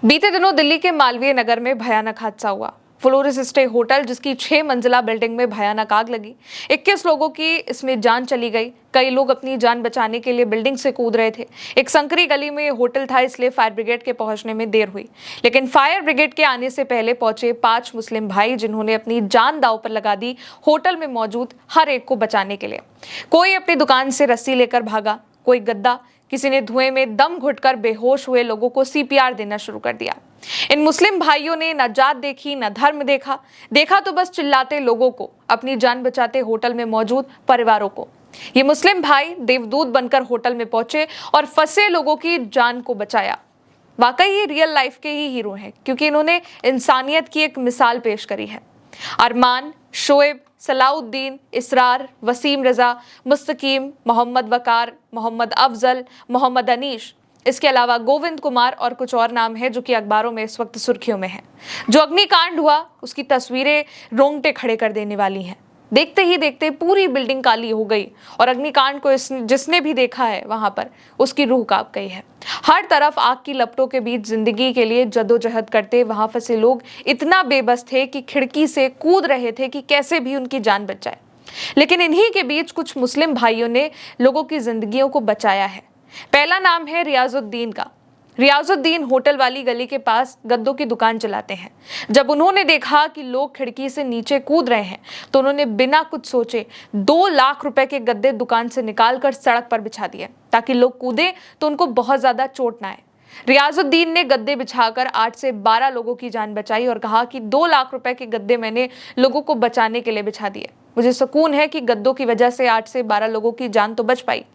बीते दिनों दिल्ली के मालवीय नगर में भयानक हादसा हुआ। फ्लोरिस स्टे होटल जिसकी 6 मंजिला बिल्डिंग में भयानक आग लगी। 21 लोगों की इसमें जान चली गई। कई लोग अपनी जान बचाने के लिए बिल्डिंग से कूद रहे थे। एक संकरी गली में होटल था, इसलिए फायर ब्रिगेड के पहुंचने में देर हुई। लेकिन फायर ब्रिगेड के आने से पहले पहुंचे 5 मुस्लिम भाई, जिन्होंने अपनी जान दांव पर लगा दी होटल में मौजूद हर एक को बचाने के लिए। कोई अपनी दुकान से रस्सी लेकर भागा, कोई गद्दा, किसी ने धुएं में दम घुटकर बेहोश हुए लोगों को सीपीआर देना शुरू कर दिया। इन मुस्लिम भाइयों ने न जात देखी न धर्म देखा तो बस चिल्लाते लोगों को, अपनी जान बचाते होटल में मौजूद परिवारों को। ये मुस्लिम भाई देवदूत बनकर होटल में पहुंचे और फंसे लोगों की जान को बचाया। वाकई ये रियल लाइफ के ही हीरो हैं, क्योंकि इन्होंने इंसानियत की एक मिसाल पेश करी है। अरमान, शोएब, सलाउद्दीन, इसरार, वसीम रजा, मुस्तकीम, मोहम्मद वकार, मोहम्मद अफजल, मोहम्मद अनीश, इसके अलावा गोविंद कुमार और कुछ और नाम हैं जो कि अखबारों में इस वक्त सुर्खियों में हैं। जो अग्निकांड हुआ उसकी तस्वीरें रोंगटे खड़े कर देने वाली हैं। देखते ही देखते पूरी बिल्डिंग काली हो गई और अग्निकांड को जिसने भी देखा है वहां पर उसकी रूह कांप गई है। हर तरफ आग की लपटों के बीच जिंदगी के लिए जद्दोजहद करते वहां फंसे लोग इतना बेबस थे कि खिड़की से कूद रहे थे कि कैसे भी उनकी जान बच जाए। लेकिन इन्हीं के बीच कुछ मुस्लिम भाइयों ने लोगों की जिंदगियों को बचाया है। पहला नाम है रियाजुद्दीन का। रियाजुद्दीन होटल वाली गली के पास गद्दों की दुकान चलाते हैं। जब उन्होंने देखा कि लोग खिड़की से नीचे कूद रहे हैं तो उन्होंने बिना कुछ सोचे 2 लाख रुपए के गद्दे दुकान से निकालकर सड़क पर बिछा दिए, ताकि लोग कूदे तो उनको बहुत ज्यादा चोट ना आए। रियाजुद्दीन ने गद्दे बिछाकर 8 से 12 लोगों की जान बचाई और कहा कि 2 लाख रुपए के गद्दे मैंने लोगों को बचाने के लिए बिछा दिए। मुझे सुकून है कि गद्दों की वजह से 8 से 12 लोगों की जान तो बच पाई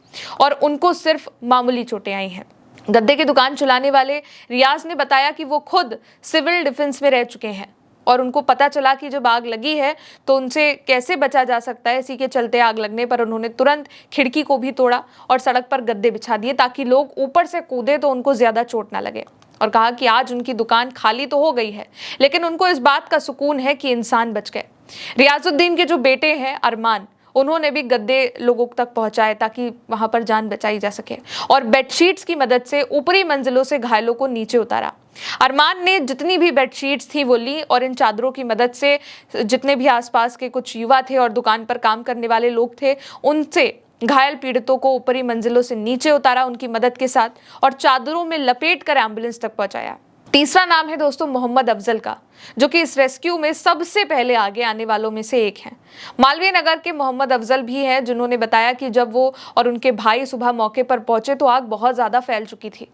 और उनको सिर्फ मामूली चोटें आई हैं। गद्दे की दुकान चलाने वाले रियाज ने बताया कि वो खुद सिविल डिफेंस में रह चुके हैं और उनको पता चला कि जब आग लगी है तो उनसे कैसे बचा जा सकता है। इसी के चलते आग लगने पर उन्होंने तुरंत खिड़की को भी तोड़ा और सड़क पर गद्दे बिछा दिए, ताकि लोग ऊपर से कूदे तो उनको ज्यादा चोट ना लगे। और कहा कि आज उनकी दुकान खाली तो हो गई है, लेकिन उनको इस बात का सुकून है कि इंसान बच गए। रियाजुद्दीन के जो बेटे हैं अरमान, उन्होंने भी गद्दे लोगों तक पहुंचाए ताकि वहां पर जान बचाई जा सके और बेडशीट्स की मदद से ऊपरी मंजिलों से घायलों को नीचे उतारा। अरमान ने जितनी भी बेडशीट्स थी वो ली और इन चादरों की मदद से जितने भी आसपास के कुछ युवा थे और दुकान पर काम करने वाले लोग थे, उनसे घायल पीड़ितों को ऊपरी मंजिलों से नीचे उतारा उनकी मदद के साथ और चादरों में लपेट कर एम्बुलेंस तक पहुंचाया। तीसरा नाम है दोस्तों मोहम्मद अफजल का, जो कि इस रेस्क्यू में सबसे पहले आगे आने वालों में से एक हैं। मालवीय नगर के मोहम्मद अफजल भी हैं, जिन्होंने बताया कि जब वो और उनके भाई सुबह मौके पर पहुंचे तो आग बहुत ज्यादा फैल चुकी थी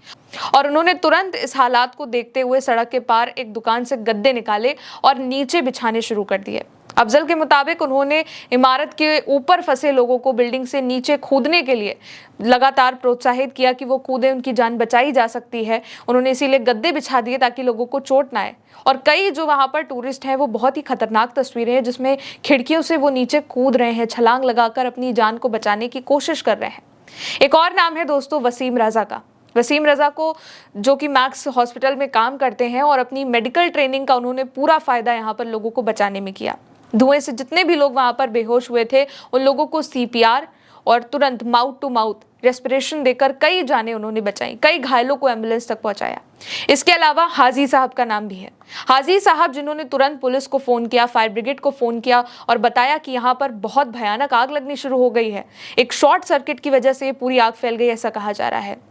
और उन्होंने तुरंत इस हालात को देखते हुए सड़क के पार एक दुकान से गद्दे निकाले और नीचे बिछाने शुरू कर दिए। अफजल के मुताबिक उन्होंने इमारत के ऊपर फंसे लोगों को बिल्डिंग से नीचे कूदने के लिए लगातार प्रोत्साहित किया कि वो कूदे, उनकी जान बचाई जा सकती है। उन्होंने इसीलिए गद्दे बिछा दिए ताकि लोगों को चोट ना आए। और कई जो वहां पर टूरिस्ट हैं वो बहुत ही खतरनाक तस्वीरें हैं, जिसमें खिड़कियों से वो नीचे कूद रहे हैं, छलांग लगाकर अपनी जान को बचाने की कोशिश कर रहे हैं। एक और नाम है दोस्तों वसीम रजा का। वसीम रजा को, जो कि मैक्स हॉस्पिटल में काम करते हैं और अपनी मेडिकल ट्रेनिंग का उन्होंने पूरा फायदा यहाँ पर लोगों को बचाने में किया। धुएं से जितने भी लोग वहां पर बेहोश हुए थे उन लोगों को सीपीआर और तुरंत माउथ टू माउथ रेस्पिरेशन देकर कई जानें उन्होंने बचाई, कई घायलों को एम्बुलेंस तक पहुंचाया। इसके अलावा हाजी साहब का नाम भी है। हाजी साहब, जिन्होंने तुरंत पुलिस को फोन किया, फायर ब्रिगेड को फोन किया और बताया कि यहाँ पर बहुत भयानक आग लगनी शुरू हो गई है। एक शॉर्ट सर्किट की वजह से पूरी आग फैल गई, ऐसा कहा जा रहा है।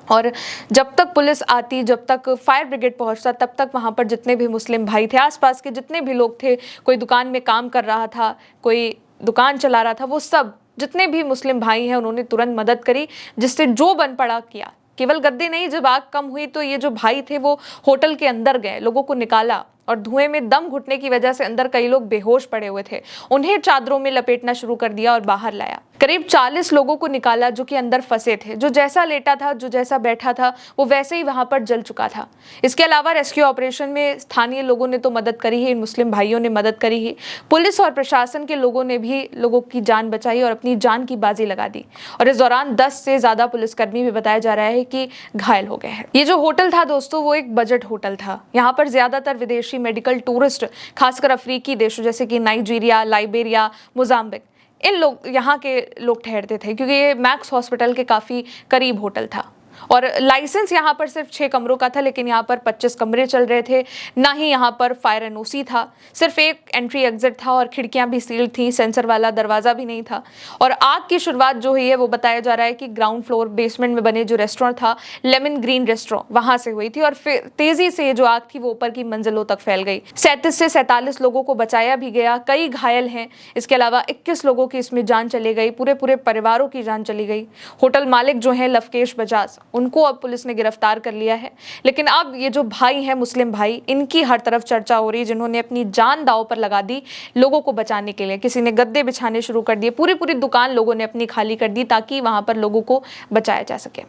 और जब तक पुलिस आती, जब तक फायर ब्रिगेड पहुंचता, तब तक वहां पर जितने भी मुस्लिम भाई थे, आसपास के जितने भी लोग थे, कोई दुकान में काम कर रहा था, कोई दुकान चला रहा था, वो सब जितने भी मुस्लिम भाई हैं उन्होंने तुरंत मदद करी, जिससे जो बन पड़ा किया। केवल गद्दे नहीं, जब आग कम हुई तो ये जो भाई थे वो होटल के अंदर गए, लोगों को निकाला और धुएं में दम घुटने की वजह से अंदर कई लोग बेहोश पड़े हुए थे, उन्हें चादरों में लपेटना शुरू कर दिया और बाहर लाया। करीब 40 लोगों को निकाला जो कि अंदर फंसे थे। जो जैसा लेटा था, जो जैसा बैठा था, वो वैसे ही वहां पर जल चुका था। इसके अलावा रेस्क्यू ऑपरेशन में स्थानीय लोगों ने तो मदद करी ही, इन मुस्लिम भाइयों ने मदद करी ही, पुलिस और प्रशासन के लोगों ने भी लोगों की जान बचाई और अपनी जान की बाजी लगा दी। और इस दौरान 10 से ज्यादा पुलिसकर्मी भी बताया जा रहा है कि घायल हो गए हैं। ये जो होटल था दोस्तों वो एक बजट होटल था। यहाँ पर ज्यादातर विदेशी मेडिकल टूरिस्ट, खासकर अफ्रीकी देशों जैसे कि नाइजीरिया, लाइबेरिया, मोजाम्बिक, इन लोग यहाँ के लोग ठहरते थे, क्योंकि ये मैक्स हॉस्पिटल के काफी करीब होटल था। और लाइसेंस यहाँ पर सिर्फ 6 कमरों का था, लेकिन यहाँ पर 25 कमरे चल रहे थे। ना ही यहाँ पर फायर एनओसी था, सिर्फ एक एंट्री एग्जिट था और खिड़कियां भी सील्ड थी, सेंसर वाला दरवाजा भी नहीं था। और आग की शुरुआत जो हुई है वो बताया जा रहा है कि ग्राउंड फ्लोर बेसमेंट में बने जो रेस्टोरेंट था, लेमन ग्रीन रेस्टोरेंट, वहां से हुई थी और फिर तेजी से जो आग थी वो ऊपर की मंजिलों तक फैल गई। 37 से 47 लोगों को बचाया भी गया, कई घायल हैं। इसके अलावा 21 लोगों की इसमें जान चली गई, पूरे परिवारों की जान चली गई। होटल मालिक जो है लवकेश बजाज, उनको अब पुलिस ने गिरफ्तार कर लिया है। लेकिन अब ये जो भाई हैं, मुस्लिम भाई, इनकी हर तरफ चर्चा हो रही है, जिन्होंने अपनी जान दांव पर लगा दी लोगों को बचाने के लिए। किसी ने गद्दे बिछाने शुरू कर दिए, पूरी दुकान लोगों ने अपनी खाली कर दी ताकि वहां पर लोगों को बचाया जा सके।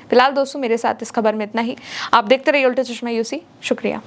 फिलहाल दोस्तों मेरे साथ इस खबर में इतना ही। आप देखते रहिए उल्टा चश्मा यूसी। शुक्रिया।